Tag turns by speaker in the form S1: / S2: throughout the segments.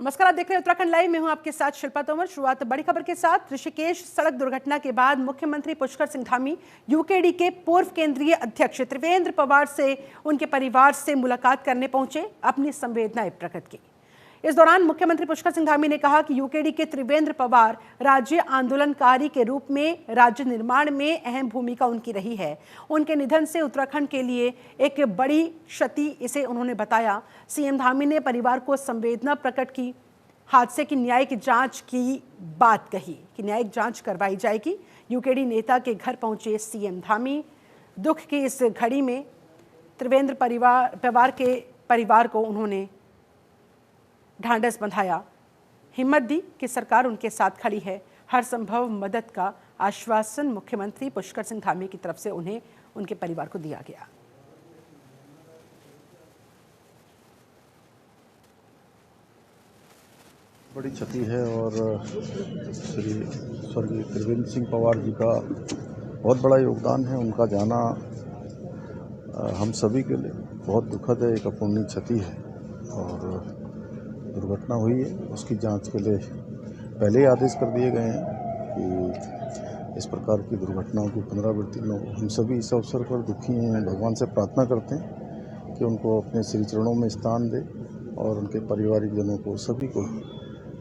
S1: नमस्कार, आप देख रहे हैं उत्तराखंड लाइव। मैं हूं आपके साथ शिल्पा तोमर। शुरुआत बड़ी खबर के साथ। ऋषिकेश सड़क दुर्घटना के बाद मुख्यमंत्री पुष्कर सिंह धामी यूकेडी के पूर्व केंद्रीय अध्यक्ष त्रिवेंद्र पवार से उनके परिवार से मुलाकात करने पहुंचे, अपनी संवेदनाएं प्रकट की। इस दौरान मुख्यमंत्री पुष्कर सिंह धामी ने कहा कि यूकेडी के त्रिवेंद्र पवार राज्य आंदोलनकारी के रूप में राज्य निर्माण में अहम भूमिका उनकी रही है। उनके निधन से उत्तराखंड के लिए एक बड़ी क्षति इसे उन्होंने बताया। सीएम धामी ने परिवार को संवेदना प्रकट की, हादसे की न्यायिक जांच की बात कही कि न्यायिक जांच करवाई जाएगी। यूकेडी नेता के घर पहुंचे सीएम धामी। दुख की इस घड़ी में त्रिवेंद्र पवार के परिवार को उन्होंने ढांढस बंधाया, हिम्मत दी कि सरकार उनके साथ खड़ी है। हर संभव मदद का आश्वासन मुख्यमंत्री पुष्कर सिंह धामी की तरफ से उन्हें उनके परिवार को दिया गया।
S2: बड़ी क्षति है और श्री स्वर्गीय त्रिवेंद्र सिंह पवार जी का बहुत बड़ा योगदान है। उनका जाना हम सभी के लिए बहुत दुखद है, एक अपूर्णीय क्षति है और दुर्घटना हुई है। उसकी जांच के लिए पहले ही आदेश कर दिए गए हैं कि इस प्रकार की दुर्घटनाओं की पुनरावृत्ति न हो। हम सभी इस अवसर पर दुखी हैं, भगवान से प्रार्थना करते हैं कि उनको अपने श्री चरणों में स्थान दे और उनके पारिवारिक जनों को, सभी को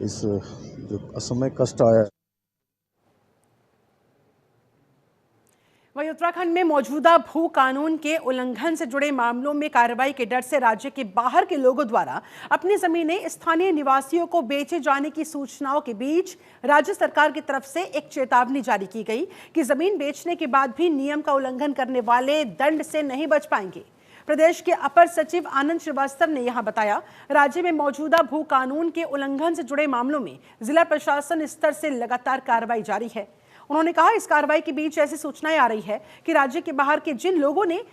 S2: इस जो असमय कष्ट आया।
S1: वहीं उत्तराखंड में मौजूदा भू कानून के उल्लंघन से जुड़े मामलों में कार्रवाई के डर से राज्य के बाहर के लोगों द्वारा अपनी जमीनें स्थानीय निवासियों को बेचे जाने की सूचनाओं के बीच राज्य सरकार की तरफ से एक चेतावनी जारी की गई कि जमीन बेचने के बाद भी नियम का उल्लंघन करने वाले दंड से नहीं बच पाएंगे। प्रदेश के अपर सचिव आनंद श्रीवास्तव ने यहां बताया, राज्य में मौजूदा भू कानून के उल्लंघन से जुड़े मामलों में जिला प्रशासन स्तर से लगातार कार्रवाई जारी है। उन्होंने कहा, इस कार्रवाई के बीच ऐसी सूचनाएं आ रही है कि राज्य के बाहर के जिन लोगों ने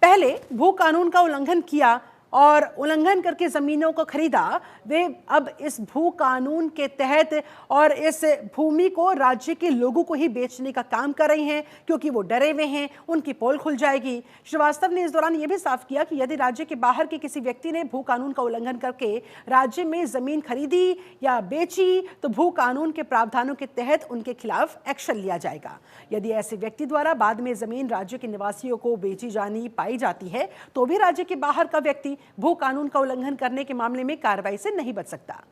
S1: पहले भू कानून का उल्लंघन किया और उल्लंघन करके जमीनों को खरीदा, वे अब इस भू कानून के तहत और इस भूमि को राज्य के लोगों को ही बेचने का काम कर रहे हैं, क्योंकि वो डरे हुए हैं, उनकी पोल खुल जाएगी। श्रीवास्तव ने इस दौरान यह भी साफ किया कि यदि राज्य के बाहर के किसी व्यक्ति ने भू कानून का उल्लंघन करके राज्य में जमीन खरीदी या बेची तो भू कानून के प्रावधानों के तहत उनके खिलाफ एक्शन लिया जाएगा। यदि ऐसे व्यक्ति द्वारा बाद में जमीन राज्य के निवासियों को बेची जानी पाई जाती है तो भी राज्य के बाहर का व्यक्ति भू कानून का उल्लंघन करने के मामले में कार्रवाई से नहीं बच सकता।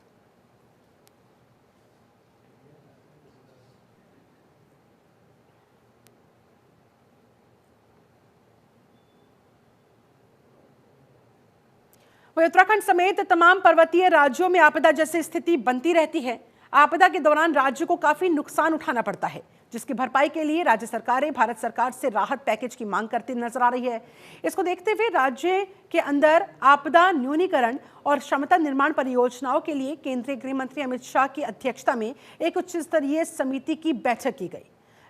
S1: वहीं उत्तराखंड समेत तमाम पर्वतीय राज्यों में आपदा जैसी स्थिति बनती रहती है। आपदा के दौरान राज्य को काफी नुकसान उठाना पड़ता है, जिसकी भरपाई के लिए राज्य सरकारें भारत सरकार से राहत पैकेज की मांग करती नजर आ रही है। इसको देखते हुए राज्य के अंदर आपदा न्यूनीकरण और क्षमता निर्माण परियोजनाओं के लिए केंद्रीय गृह मंत्री अमित शाह की अध्यक्षता में एक उच्च स्तरीय समिति की बैठक की गई।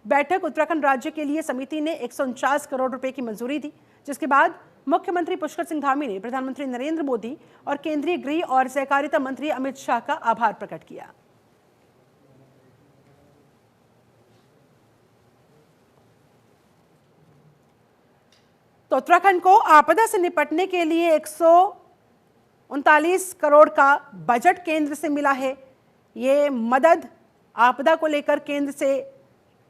S1: बैठक उत्तराखंड राज्य के लिए समिति ने 149 करोड़ रुपए की मंजूरी दी, जिसके बाद मुख्यमंत्री पुष्कर सिंह धामी ने प्रधानमंत्री नरेंद्र मोदी और केंद्रीय गृह और सहकारिता मंत्री अमित शाह का आभार प्रकट किया। तो उत्तराखंड को आपदा से निपटने के लिए 139 करोड़ का बजट केंद्र से मिला है। ये मदद आपदा को लेकर केंद्र से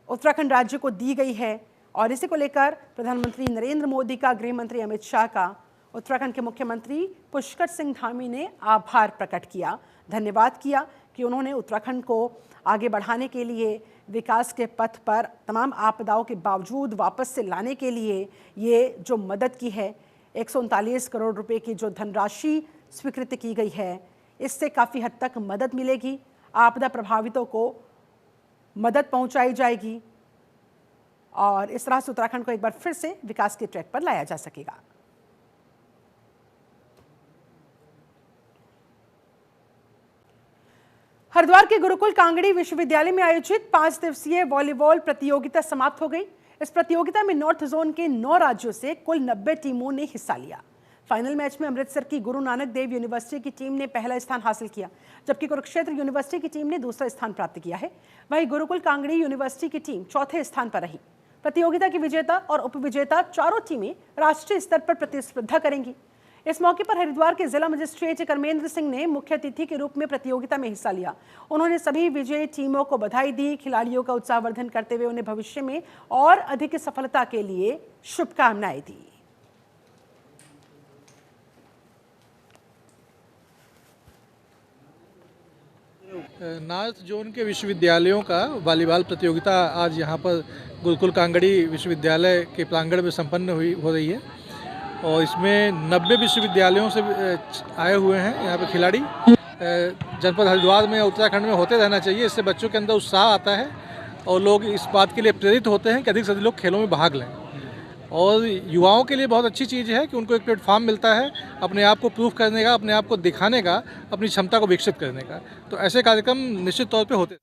S1: उत्तराखंड राज्य को दी गई है और इसी को लेकर प्रधानमंत्री नरेंद्र मोदी का, गृह मंत्री अमित शाह का उत्तराखंड के मुख्यमंत्री पुष्कर सिंह धामी ने आभार प्रकट किया, धन्यवाद किया कि उन्होंने उत्तराखंड को आगे बढ़ाने के लिए, विकास के पथ पर तमाम आपदाओं के बावजूद वापस से लाने के लिए ये जो मदद की है, 139 करोड़ रुपए की जो धनराशि स्वीकृत की गई है, इससे काफ़ी हद तक मदद मिलेगी। आपदा प्रभावितों को मदद पहुंचाई जाएगी और इस तरह से उत्तराखंड को एक बार फिर से विकास के ट्रैक पर लाया जा सकेगा। हरिद्वार के गुरुकुल कांगड़ी विश्वविद्यालय में आयोजित 5 दिवसीय वॉलीबॉल प्रतियोगिता समाप्त हो गई। इस प्रतियोगिता में नॉर्थ जोन के 9 राज्यों से कुल 90 टीमों ने हिस्सा लिया। फाइनल मैच में अमृतसर की गुरु नानक देव यूनिवर्सिटी की टीम ने पहला स्थान हासिल किया, जबकि कुरुक्षेत्र यूनिवर्सिटी की टीम ने दूसरा स्थान प्राप्त किया है। वहीं गुरुकुल कांगड़ी यूनिवर्सिटी की टीम चौथे स्थान पर रही। प्रतियोगिता की विजेता और उपविजेता चारों टीमें राष्ट्रीय स्तर पर प्रतिस्पर्धा करेंगी। इस मौके पर हरिद्वार के जिला मजिस्ट्रेट कर्मेंद्र सिंह ने मुख्य अतिथि के रूप में प्रतियोगिता में हिस्सा लिया। उन्होंने सभी विजयी टीमों को बधाई दी, खिलाड़ियों का उत्साहवर्धन करते हुए उन्हें भविष्य में और अधिक सफलता के लिए शुभकामनाएं दी।
S3: नॉर्थ जोन के विश्वविद्यालयों का वॉलीबॉल प्रतियोगिता आज यहाँ पर गुरुकुल कांगड़ी विश्वविद्यालय के प्रांगण में संपन्न हो रही है और इसमें 90 विश्वविद्यालयों से आए हुए हैं यहाँ पे खिलाड़ी। जनपद हरिद्वार में, उत्तराखंड में होते रहना चाहिए, इससे बच्चों के अंदर उत्साह आता है और लोग इस बात के लिए प्रेरित होते हैं कि अधिक से अधिक लोग खेलों में भाग लें। और युवाओं के लिए बहुत अच्छी चीज़ है कि उनको एक प्लेटफॉर्म मिलता है अपने आप को प्रूव करने का, अपने आप को दिखाने का, अपनी क्षमता को विकसित करने का। तो ऐसे कार्यक्रम निश्चित तौर पे होते।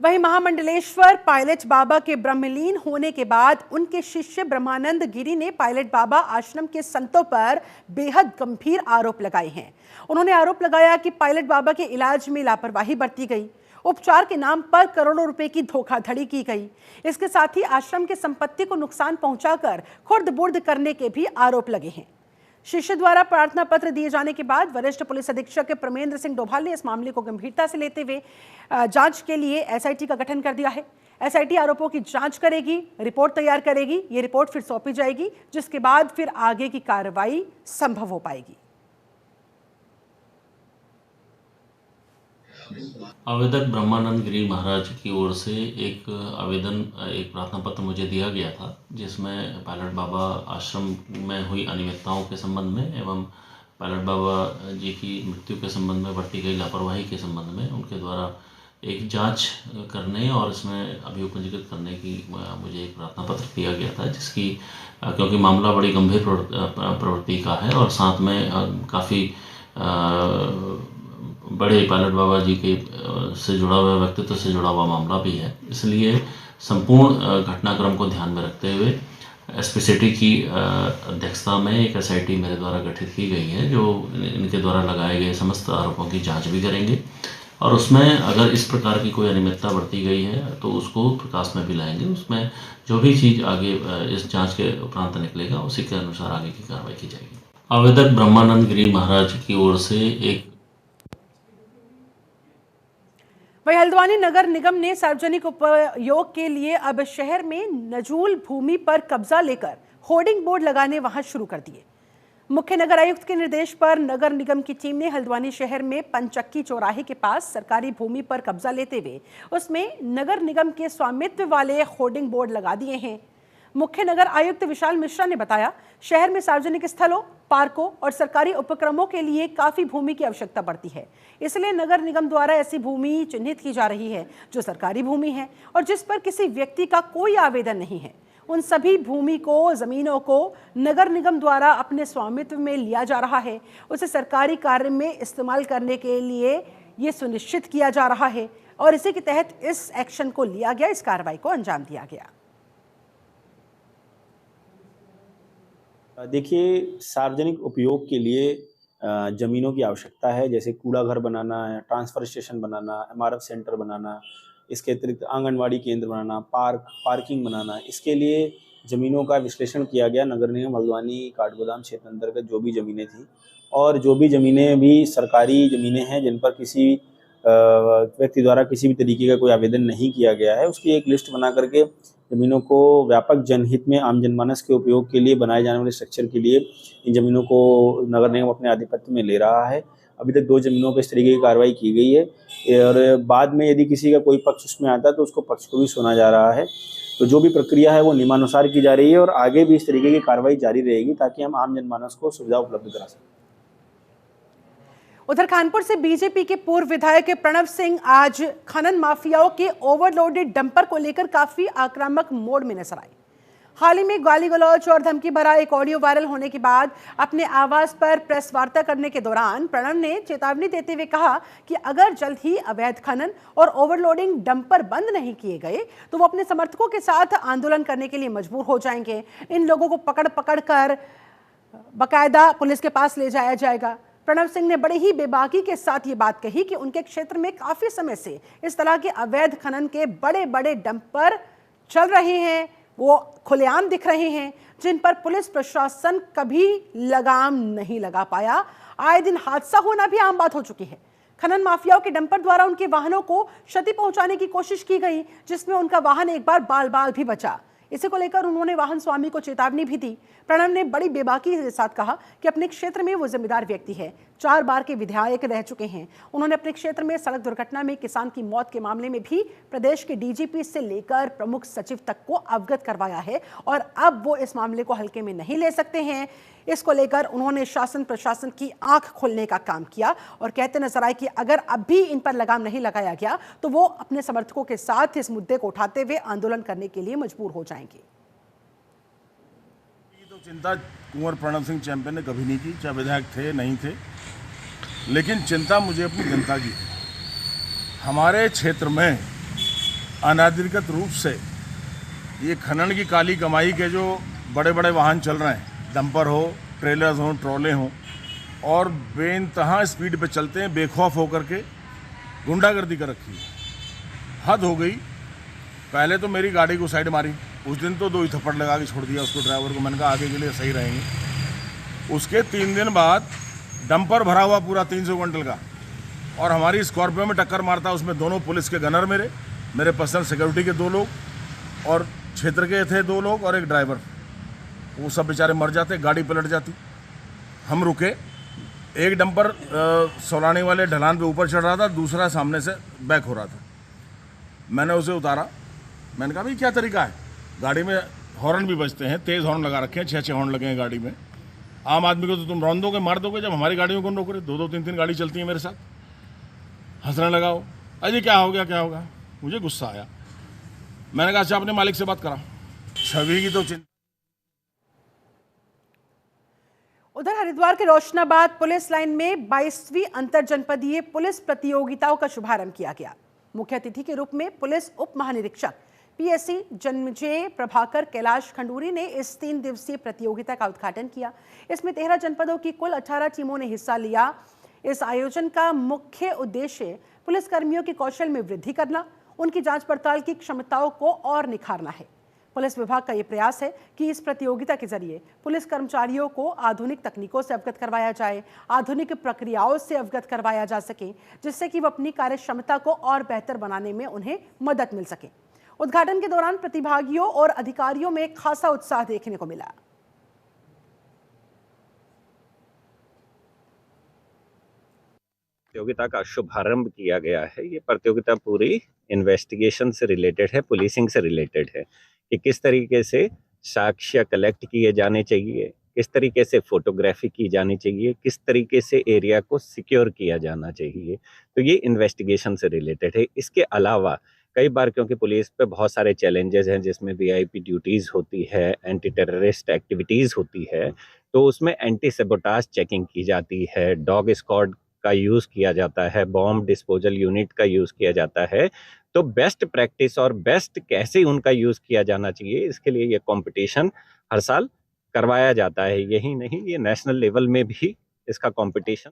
S1: वहीं महामंडलेश्वर पायलट बाबा के ब्रह्मलीन होने के बाद उनके शिष्य ब्रह्मानंद गिरी ने पायलट बाबा आश्रम के संतों पर बेहद गंभीर आरोप लगाए हैं। उन्होंने आरोप लगाया कि पायलट बाबा के इलाज में लापरवाही बरती गई, उपचार के नाम पर करोड़ों रुपए की धोखाधड़ी की गई। इसके साथ ही आश्रम के संपत्ति को नुकसान पहुंचाकर खुर्द-बुर्द करने के भी आरोप लगे हैं। शिष्य द्वारा प्रार्थना पत्र दिए जाने के बाद वरिष्ठ पुलिस अधीक्षक परमेंद्र सिंह डोभाल ने इस मामले को गंभीरता से लेते हुए जांच के लिए एसआईटी का गठन कर दिया है। एसआईटी आरोपों की जांच करेगी, रिपोर्ट तैयार करेगी। ये रिपोर्ट फिर सौंपी जाएगी, जिसके बाद फिर आगे की कार्रवाई संभव हो पाएगी।
S4: आवेदक ब्रह्मानंद गिरी महाराज की ओर से एक प्रार्थना पत्र मुझे दिया गया था, जिसमें पायलट बाबा आश्रम में हुई अनियमितताओं के संबंध में एवं पायलट बाबा जी की मृत्यु के संबंध में बरती गई लापरवाही के संबंध में उनके द्वारा एक जांच करने और इसमें अभियोग पंजीकृत करने की मुझे एक प्रार्थना पत्र दिया गया था, जिसकी क्योंकि मामला बड़ी गंभीर प्रवृत्ति का है और साथ में काफ़ी बड़े पायलट बाबा जी के से जुड़ा हुआ व्यक्तित्व से जुड़ा हुआ मामला भी है, इसलिए संपूर्ण घटनाक्रम को ध्यान में रखते हुए एसपी सिटी की अध्यक्षता में एक एसआईटी मेरे द्वारा गठित की गई है, जो इनके द्वारा लगाए गए समस्त आरोपों की जांच भी करेंगे और उसमें अगर इस प्रकार की कोई अनियमितता बरती गई है तो उसको प्रकाश में भी लाएंगे। उसमें जो भी चीज़ आगे इस जाँच के उपरांत निकलेगा उसी के अनुसार आगे की कार्रवाई की जाएगी। आवेदक ब्रह्मानंद गिरी महाराज की ओर से एक
S1: वहीं हल्द्वानी नगर निगम ने सार्वजनिक उपयोग के लिए अब शहर में नजूल भूमि पर कब्जा लेकर होर्डिंग बोर्ड लगाने वहां शुरू कर दिए। मुख्य नगर आयुक्त के निर्देश पर नगर निगम की टीम ने हल्द्वानी शहर में पंचक्की चौराहे के पास सरकारी भूमि पर कब्जा लेते हुए उसमें नगर निगम के स्वामित्व वाले होर्डिंग बोर्ड लगा दिए हैं। मुख्य नगर आयुक्त विशाल मिश्रा ने बताया, शहर में सार्वजनिक स्थलों, पार्कों और सरकारी उपक्रमों के लिए काफी भूमि की आवश्यकता पड़ती है, इसलिए नगर निगम द्वारा ऐसी भूमि चिन्हित की जा रही है जो सरकारी भूमि है और जिस पर किसी व्यक्ति का कोई आवेदन नहीं है। उन सभी भूमि को, जमीनों को नगर निगम द्वारा अपने स्वामित्व में लिया जा रहा है, उसे सरकारी कार्य में इस्तेमाल करने के लिए ये सुनिश्चित किया जा रहा है और इसी के तहत इस एक्शन को लिया गया, इस कार्रवाई को अंजाम दिया गया।
S5: देखिए, सार्वजनिक उपयोग के लिए ज़मीनों की आवश्यकता है, जैसे कूड़ा घर बनाना, ट्रांसफ़र स्टेशन बनाना, एमआरएफ सेंटर बनाना, इसके अतिरिक्त आंगनवाड़ी केंद्र बनाना, पार्किंग बनाना। इसके लिए ज़मीनों का विश्लेषण किया गया नगर निगम हल्द्वानी काठगोदाम क्षेत्र अंतर्गत जो भी ज़मीनें थी और जो भी ज़मीनें भी सरकारी ज़मीनें हैं जिन पर किसी व्यक्ति द्वारा किसी भी तरीके का कोई आवेदन नहीं किया गया है, उसकी एक लिस्ट बना करके ज़मीनों को व्यापक जनहित में आम जनमानस के उपयोग के लिए बनाए जाने वाले स्ट्रक्चर के लिए इन ज़मीनों को नगर निगम अपने आधिपत्य में ले रहा है। अभी तक 2 ज़मीनों पर इस तरीके की कार्रवाई की गई है और बाद में यदि किसी का कोई पक्ष उसमें आता है तो उसको पक्ष को भी सुना जा रहा है। तो जो भी प्रक्रिया है वो नियमानुसार की जा रही है और आगे भी इस तरीके की कार्रवाई जारी रहेगी ताकि हम आम जनमानस को सुविधा उपलब्ध करा सकें।
S1: उधर कानपुर से बीजेपी के पूर्व विधायक प्रणव सिंह आज खनन माफियाओं के ओवरलोडेड डंपर को लेकर काफी आक्रामक मोड में नजर आए। हाल ही में गाली गलौज और धमकी भरा एक ऑडियो वायरल होने के बाद अपने आवास पर प्रेस वार्ता करने के दौरान प्रणव ने चेतावनी देते हुए कहा कि अगर जल्द ही अवैध खनन और ओवरलोडिंग डंपर बंद नहीं किए गए तो वो अपने समर्थकों के साथ आंदोलन करने के लिए मजबूर हो जाएंगे। इन लोगों को पकड़ कर बाकायदा पुलिस के पास ले जाया जाएगा। प्रणव सिंह ने बड़े ही बेबाकी के साथ ये बात कही कि उनके क्षेत्र में काफी समय से इस तरह के अवैध खनन के बड़े बड़े डंपर चल रहे हैं, वो खुलेआम दिख रहे हैं, जिन पर पुलिस प्रशासन कभी लगाम नहीं लगा पाया। आए दिन हादसा होना भी आम बात हो चुकी है। खनन माफियाओं के डंपर द्वारा उनके वाहनों को क्षति पहुंचाने की कोशिश की गई, जिसमें उनका वाहन एक बार बाल बाल भी बचा। इसी को लेकर उन्होंने वाहन स्वामी को चेतावनी भी दी। प्रणव ने बड़ी बेबाकी के साथ कहा कि अपने क्षेत्र में वो जिम्मेदार व्यक्ति है, 4 बार के विधायक रह चुके हैं। उन्होंने अपने क्षेत्र में सड़क दुर्घटना में किसान की मौत के मामले में भी प्रदेश के डीजीपी से लेकर प्रमुख सचिव तक को अवगत करवाया है और अब वो इस मामले को हल्के में नहीं ले सकते हैं। इसको लेकर उन्होंने शासन प्रशासन की आंख खोलने का काम किया और कहते नजर आए कि अगर अब भी इन पर लगाम नहीं लगाया गया तो वो अपने समर्थकों के साथ इस मुद्दे को उठाते हुए आंदोलन करने के लिए मजबूर हो जाएंगे।
S6: तो चिंता कुंवर प्रणव सिंह चैंपियन ने कभी नहीं की, चाहे विधायक थे नहीं थे, लेकिन चिंता मुझे अपनी जनता की है। हमारे क्षेत्र में अनाधिकृत रूप से ये खनन की काली कमाई के जो बड़े बड़े वाहन चल रहे हैं, डंपर हो, ट्रेलर्स हो, ट्रॉले हों, और बेइंतहा स्पीड पे चलते हैं, बेखौफ होकर के गुंडागर्दी कर रखी है। हद हो गई। पहले तो मेरी गाड़ी को साइड मारी, उस दिन तो 2 ही थप्पड़ लगा के छोड़ दिया उसको, ड्राइवर को। मैंने कहा आगे के लिए सही रहेंगे। उसके 3 दिन बाद डंपर भरा हुआ पूरा 300 क्विंटल का, और हमारी स्कॉर्पियो में टक्कर मारता। उसमें दोनों पुलिस के गनर मेरे पर्सनल सिक्योरिटी के 2 लोग, और क्षेत्र के थे 2 लोग और एक ड्राइवर। वो सब बेचारे मर जाते, गाड़ी पलट जाती। हम रुके। एक डंपर सोलानी वाले ढलान पे ऊपर चढ़ रहा था, दूसरा सामने से बैक हो रहा था। मैंने उसे उतारा। मैंने कहा भाई क्या तरीका है, गाड़ी में हॉर्न भी बजते हैं, तेज़ हॉर्न लगा रखे हैं, 6-6 हॉर्न लगे हैं गाड़ी में। आम आदमी को तो तुम रौंद दोगे, मार दोगे, जब हमारी गाड़ियों को रोक रहे। 2-2, 3-3 गाड़ी चलती है मेरे साथ। हंसने लगा वो, अजय क्या हो गया क्या होगा। मुझे गुस्सा आया। मैंने कहा अच्छा अपने मालिक से बात करा। छवि की तो चिंता।
S1: उधर हरिद्वार के रोशनाबाद पुलिस लाइन में 22वीं अंतर जनपदीय पुलिस प्रतियोगिताओं का शुभारंभ किया गया। मुख्य अतिथि के रूप में पुलिस उप महानिरीक्षक पीएससी जन्मजय प्रभाकर कैलाश खंडूरी ने इस 3 दिवसीय प्रतियोगिता का उद्घाटन किया। इसमें 13 जनपदों की कुल 18 टीमों ने हिस्सा लिया। इस आयोजन का मुख्य उद्देश्य पुलिसकर्मियों के कौशल में वृद्धि करना, उनकी जांच पड़ताल की क्षमताओं को और निखारना है। पुलिस विभाग का यह प्रयास है कि इस प्रतियोगिता के जरिए पुलिस कर्मचारियों को आधुनिक तकनीकों से अवगत करवाया जाए, आधुनिक प्रक्रियाओं से अवगत करवाया जा सके, जिससे कि वो अपनी कार्य क्षमता को और बेहतर बनाने में उन्हें मदद मिल सके। उद्घाटन के दौरान प्रतिभागियों और अधिकारियों में खासा उत्साह देखने को मिला।
S7: प्रतियोगिता का शुभारंभ किया गया है। ये प्रतियोगिता पूरी इन्वेस्टिगेशन से रिलेटेड है, पुलिसिंग से रिलेटेड है कि किस तरीके से साक्ष्य कलेक्ट किए जाने चाहिए, किस तरीके से फोटोग्राफी की जानी चाहिए, किस तरीके से एरिया को सिक्योर किया जाना चाहिए। तो ये इन्वेस्टिगेशन से रिलेटेड है। इसके अलावा कई बार क्योंकि पुलिस पे बहुत सारे चैलेंजेस हैं, जिसमें वीआईपी ड्यूटीज़ होती है, एंटी टेररिस्ट एक्टिविटीज़ होती है, तो उसमें एंटी सेबोटाज चेकिंग की जाती है, डॉग स्क्वाड का यूज़ किया जाता है, बॉम्ब डिस्पोजल यूनिट का यूज़ किया जाता है। तो बेस्ट प्रैक्टिस और बेस्ट कैसे उनका यूज़ किया जाना चाहिए, इसके लिए ये कंपटीशन हर साल करवाया जाता है। यही नहीं, ये नेशनल लेवल में भी इसका कंपटीशन।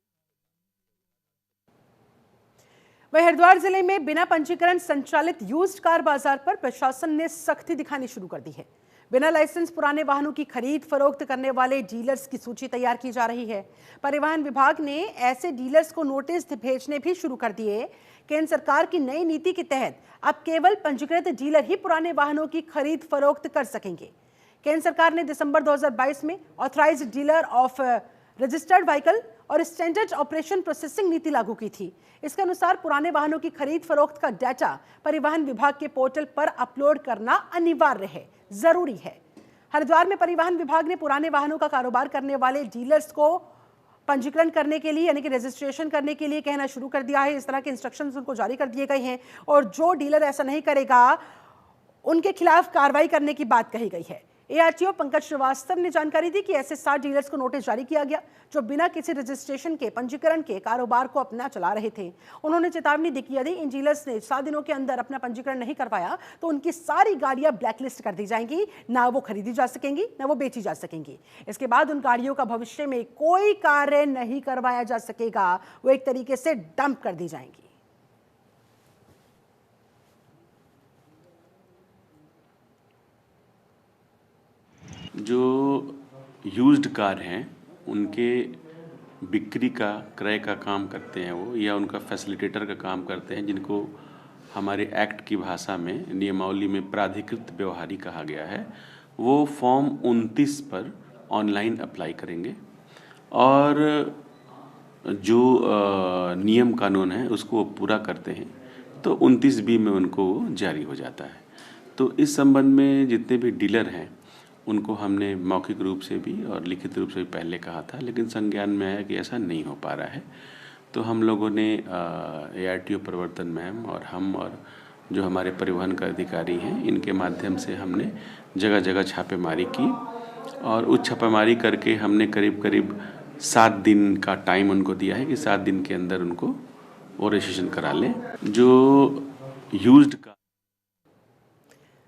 S1: वहीं हरिद्वार जिले में बिना पंजीकरण संचालित यूज्ड कार बाजार पर प्रशासन ने सख्ती दिखानी शुरू कर दी है। बिना लाइसेंस पुराने वाहनों की खरीद फरोख्त करने वाले डीलर्स की सूची तैयार की जा रही है। परिवहन विभाग ने ऐसे डीलर्स को नोटिस भेजने भी शुरू कर दिए। केंद्र सरकार की नई नीति के तहत अब केवल पंजीकृत डीलर ही पुराने वाहनों की खरीद फरोख्त कर सकेंगे। केंद्र सरकार ने दिसंबर 2022 में authorised dealer of registered vehicle और स्टैंडर्ड ऑपरेशन प्रोसेसिंग नीति लागू की थी। इसके अनुसार पुराने वाहनों की खरीद फरोख्त का डाटा परिवहन विभाग के पोर्टल पर अपलोड करना अनिवार्य है, जरूरी है। हरिद्वार में परिवहन विभाग ने पुराने वाहनों का कारोबार करने वाले डीलर्स को पंजीकरण करने के लिए यानी कि रजिस्ट्रेशन करने के लिए कहना शुरू कर दिया है। इस तरह के इंस्ट्रक्शंस उनको जारी कर दिए गए हैं और जो डीलर ऐसा नहीं करेगा उनके खिलाफ कार्रवाई करने की बात कही गई है। एआरटीओ पंकज श्रीवास्तव ने जानकारी दी कि ऐसे 7 डीलर्स को नोटिस जारी किया गया जो बिना किसी रजिस्ट्रेशन के पंजीकरण के कारोबार को अपना चला रहे थे। उन्होंने चेतावनी दी कि यदि इन डीलर्स ने 7 दिनों के अंदर अपना पंजीकरण नहीं करवाया तो उनकी सारी गाड़ियां ब्लैकलिस्ट कर दी जाएंगी, ना वो खरीदी जा सकेंगी ना वो बेची जा सकेंगी। इसके बाद उन गाड़ियों का भविष्य में कोई कार्य नहीं करवाया जा सकेगा, वो एक तरीके से डंप कर दी जाएंगी।
S8: जो यूज्ड कार हैं उनके बिक्री का क्रय का काम करते हैं वो, या उनका फैसिलिटेटर का काम करते हैं, जिनको हमारे एक्ट की भाषा में नियमावली में प्राधिकृत व्यवहारी कहा गया है, वो फॉर्म 29 पर ऑनलाइन अप्लाई करेंगे और जो नियम कानून है उसको वो पूरा करते हैं तो 29B में उनको जारी हो जाता है। तो इस संबंध में जितने भी डीलर हैं उनको हमने मौखिक रूप से भी और लिखित रूप से भी पहले कहा था, लेकिन संज्ञान में आया कि ऐसा नहीं हो पा रहा है। तो हम लोगों ने ARTO प्रवर्तन मैम और हम और जो हमारे परिवहन का अधिकारी हैं इनके माध्यम से हमने जगह जगह छापेमारी की और उस छापेमारी करके हमने करीब करीब 7 दिन का टाइम उनको दिया है कि 7 दिन के अंदर उनको वो रजिस्ट्रेशन करा लें। जो यूज्ड का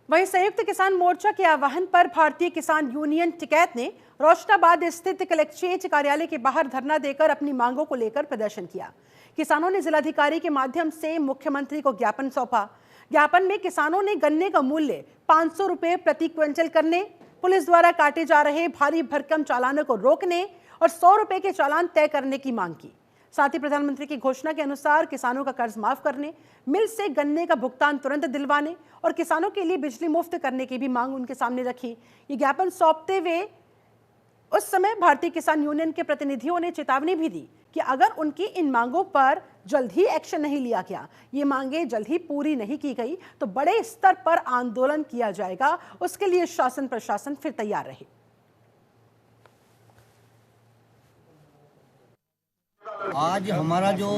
S1: वहीं संयुक्त किसान मोर्चा के आह्वान पर भारतीय किसान यूनियन टिकैत ने रोशनाबाद स्थित कलेक्ट्रेट कार्यालय के बाहर धरना देकर अपनी मांगों को लेकर प्रदर्शन किया। किसानों ने जिलाधिकारी के माध्यम से मुख्यमंत्री को ज्ञापन सौंपा। ज्ञापन में किसानों ने गन्ने का मूल्य 500 रुपए प्रति क्विंटल करने, पुलिस द्वारा काटे जा रहे भारी भरकम चालानों को रोकने और 100 रुपए के चालान तय करने की मांग की। साथ ही प्रधानमंत्री की घोषणा के अनुसार किसानों का कर्ज माफ करने, मिल से गन्ने का भुगतान तुरंत दिलवाने और किसानों के लिए बिजली मुफ्त करने की भी मांग उनके सामने रखी। ये ज्ञापन सौंपते हुए उस समय भारतीय किसान यूनियन के प्रतिनिधियों ने चेतावनी भी दी कि अगर उनकी इन मांगों पर जल्द ही एक्शन नहीं लिया गया, ये मांगे जल्द ही पूरी नहीं की गई तो बड़े स्तर पर आंदोलन किया जाएगा। उसके लिए शासन प्रशासन फिर तैयार रहे।
S9: आज हमारा जो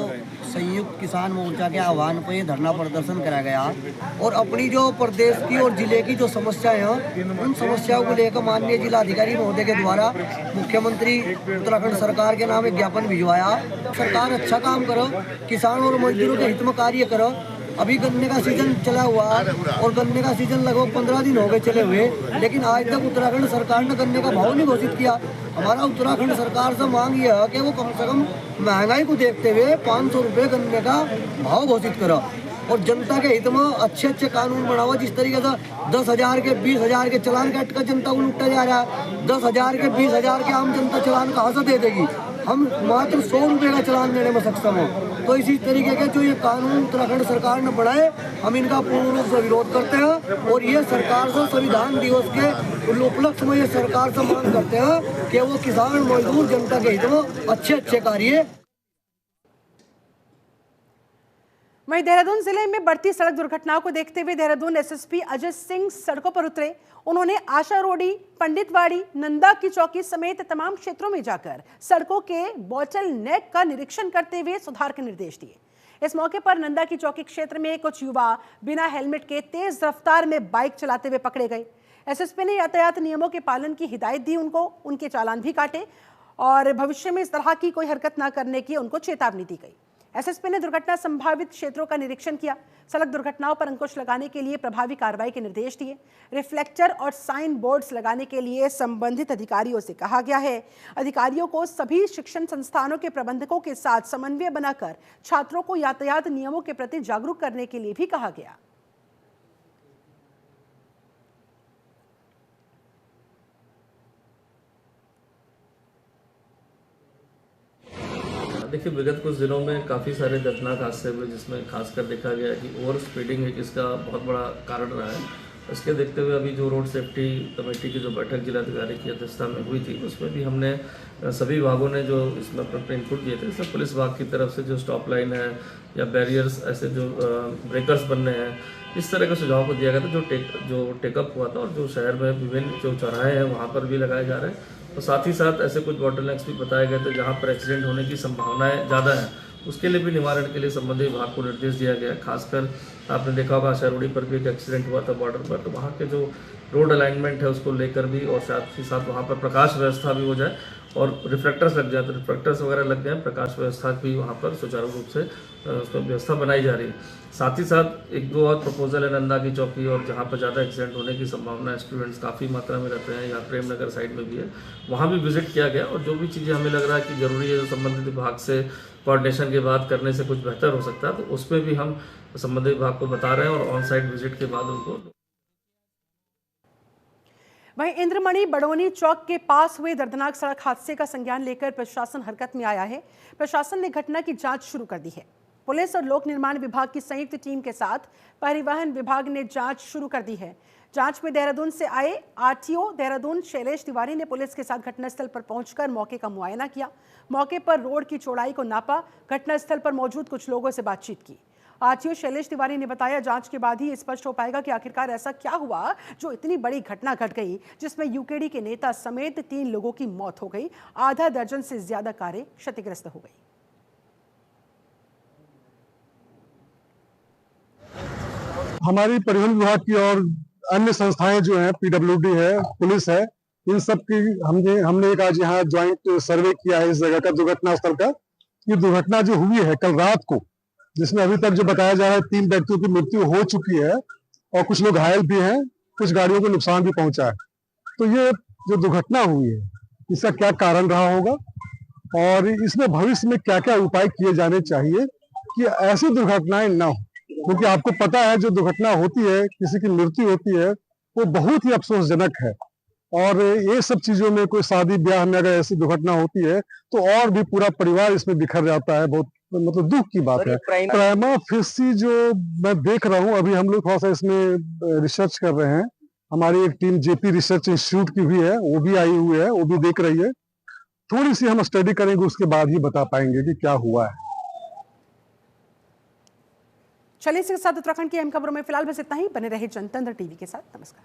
S9: संयुक्त किसान मोर्चा के आह्वान पर ये धरना प्रदर्शन करा गया और अपनी जो प्रदेश की और जिले की जो समस्याएं हैं उन समस्याओं को लेकर माननीय जिलाधिकारी महोदय के द्वारा मुख्यमंत्री उत्तराखंड सरकार के नाम एक ज्ञापन भिजवाया। सरकार अच्छा काम करो, किसान और मजदूरों के हित में कार्य करो। अभी गन्ने का सीजन चला हुआ और गन्ने का सीजन लगभग 15 दिन हो गए चले हुए, लेकिन आज तक उत्तराखंड सरकार ने गन्ने का भाव नहीं घोषित किया। हमारा उत्तराखंड सरकार से मांग यह है कि वो कम से कम महंगाई को देखते हुए 500 रुपये गन्ने का भाव घोषित करो और जनता के हित में अच्छे अच्छे कानून बनाओ। जिस तरीके से 10,000 के 20,000 के चालान काट कर जनता को लूटा जा रहा है, 10,000 के 20,000 के आम जनता चालान कहाँ से दे देगी? हम मात्र 100 रुपये का चालान देने में सक्षम हो। तो इसी तरीके के जो ये कानून उत्तराखंड सरकार ने बनाए, हम इनका पूर्ण रूप से विरोध करते हैं और ये सरकार से संविधान दिवस के उपलक्ष्य में ये सरकार से मांग करते हैं कि वो किसान मजदूर जनता के हित में अच्छे अच्छे कार्य।
S1: वहीं देहरादून जिले में बढ़ती सड़क दुर्घटनाओं को देखते हुए देहरादून SSP अजय सिंह सड़कों पर उतरे। उन्होंने आशा रोडी, पंडितवाड़ी, नंदा की चौकी समेत तमाम क्षेत्रों में जाकर सड़कों के बॉटल नेक का निरीक्षण करते हुए सुधार के निर्देश दिए। इस मौके पर नंदा की चौकी क्षेत्र में कुछ युवा बिना हेलमेट के तेज रफ्तार में बाइक चलाते हुए पकड़े गए। SSP ने यातायात नियमों के पालन की हिदायत दी, उनके चालान भी काटे और भविष्य में इस तरह की कोई हरकत न करने की उनको चेतावनी दी गई। SSP ने दुर्घटना संभावित क्षेत्रों का निरीक्षण किया। सड़क दुर्घटनाओं पर अंकुश लगाने के लिए प्रभावी कार्रवाई के निर्देश दिए। रिफ्लेक्टर और साइन बोर्ड्स लगाने के लिए संबंधित अधिकारियों से कहा गया है। अधिकारियों को सभी शिक्षण संस्थानों के प्रबंधकों के साथ समन्वय बनाकर छात्रों को यातायात नियमों के प्रति जागरूक करने के लिए भी कहा गया।
S10: देखिए, विगत कुछ दिनों में काफ़ी सारे दर्दनाक हादसे हुए जिसमें खासकर देखा गया कि ओवर स्पीडिंग एक इसका बहुत बड़ा कारण रहा है। इसके देखते हुए अभी जो रोड सेफ्टी कमेटी की जो बैठक जिलाधिकारी की अध्यक्षता में हुई थी उसमें भी हमने सभी विभागों ने जो इसमें अपने इनपुट दिए थे, इसमें पुलिस विभाग की तरफ से जो स्टॉप लाइन है या बैरियर्स ऐसे जो ब्रेकर्स बनने हैं, इस तरह के सुझाव को दिया गया था जो टेकअप हुआ था और जो शहर में विभिन्न जो चौराहे हैं वहाँ पर भी लगाए जा रहे हैं। और साथ ही साथ ऐसे कुछ बॉटलनेक्स भी बताए गए थे जहाँ पर एक्सीडेंट होने की संभावनाएं ज़्यादा हैं, उसके लिए भी निवारण के लिए संबंधित विभाग को निर्देश दिया गया है। खासकर आपने देखा होगा आशा रोडी पर भी एक एक्सीडेंट हुआ था बॉर्डर पर, तो वहाँ के जो रोड अलाइनमेंट है उसको लेकर भी और साथ ही साथ वहाँ पर प्रकाश व्यवस्था भी हो जाए और रिफ्लेक्टर्स लग जाए, तो रिफ्लेक्टर्स वगैरह लग जाए, प्रकाश व्यवस्था भी वहाँ पर सुचारू रूप से उसमें व्यवस्था बनाई जा रही है। साथ ही साथ एक दो और प्रपोजल है नंदा की चौकी और जहाँ पर ज़्यादा एक्सीडेंट होने की संभावना है, स्टूडेंट्स काफ़ी मात्रा में रहते हैं, यहाँ प्रेम नगर साइड में भी है, वहाँ भी विजिट किया गया और जो भी चीज़ें हमें लग रहा है कि ज़रूरी है जो संबंधित विभाग से कोऑर्डिनेशन के बाद करने से कुछ बेहतर हो सकता है, तो उसमें भी हम संबंधित विभाग को बता रहे हैं और ऑन साइट विजिट के बाद उनको।
S1: वहीं इंद्रमणि बड़ोनी चौक के पास हुए दर्दनाक सड़क हादसे का संज्ञान लेकर प्रशासन हरकत में आया है। प्रशासन ने घटना की जांच शुरू कर दी है। पुलिस और लोक निर्माण विभाग की संयुक्त टीम के साथ परिवहन विभाग ने जांच शुरू कर दी है। जांच में देहरादून से आए आरटीओ देहरादून शैलेश तिवारी ने पुलिस के साथ घटनास्थल पर पहुंचकर मौके का मुआयना किया। मौके पर रोड की चौड़ाई को नापा। घटनास्थल पर मौजूद कुछ लोगों से बातचीत की। आरटीओ शैलेश तिवारी ने बताया, जांच के बाद ही स्पष्ट हो पाएगा कि आखिरकार ऐसा क्या हुआ जो इतनी बड़ी घटना घट गई, जिसमें यूकेडी के नेता समेत 3 लोगों की मौत हो गई। आधा दर्जन से ज्यादा कारें क्षतिग्रस्त हो गई।
S11: हमारी परिवहन विभाग की और अन्य संस्थाएं जो हैं, पीडब्ल्यूडी है, पुलिस है, इन सब की हमने एक आज यहाँ ज्वाइंट सर्वे किया है इस जगह का, दुर्घटना स्थल का। ये दुर्घटना जो हुई है कल रात को, जिसमें अभी तक जो बताया जा रहा है 3 व्यक्तियों की मृत्यु हो चुकी है और कुछ लोग घायल भी हैं, कुछ गाड़ियों को नुकसान भी पहुंचा है। तो ये जो दुर्घटना हुई है, इसका क्या कारण रहा होगा और इसमें भविष्य में क्या क्या उपाय किए जाने चाहिए कि ऐसी दुर्घटनाएं ना हो। क्योंकि आपको पता है, जो दुर्घटना होती है, किसी की मृत्यु होती है, वो बहुत ही अफसोसजनक है। और ये सब चीजों में, कोई शादी ब्याह में अगर ऐसी दुर्घटना होती है तो और भी पूरा परिवार इसमें बिखर जाता है। बहुत मतलब दुख की बात है। प्राइमा फेसी जो मैं देख रहा हूँ, अभी हम लोग थोड़ा सा इसमें रिसर्च कर रहे हैं। हमारी एक टीम जेपी रिसर्च इंस्टीट्यूट की भी है, वो भी आई हुई है, वो भी देख रही है। थोड़ी सी हम स्टडी करेंगे, उसके बाद ही बता पाएंगे कि क्या हुआ है।
S1: चलिए, इसके साथ उत्तराखंड की अहम खबरों में फिलहाल बस इतना ही। बने रहे जनतंत्र टीवी के साथ। नमस्कार।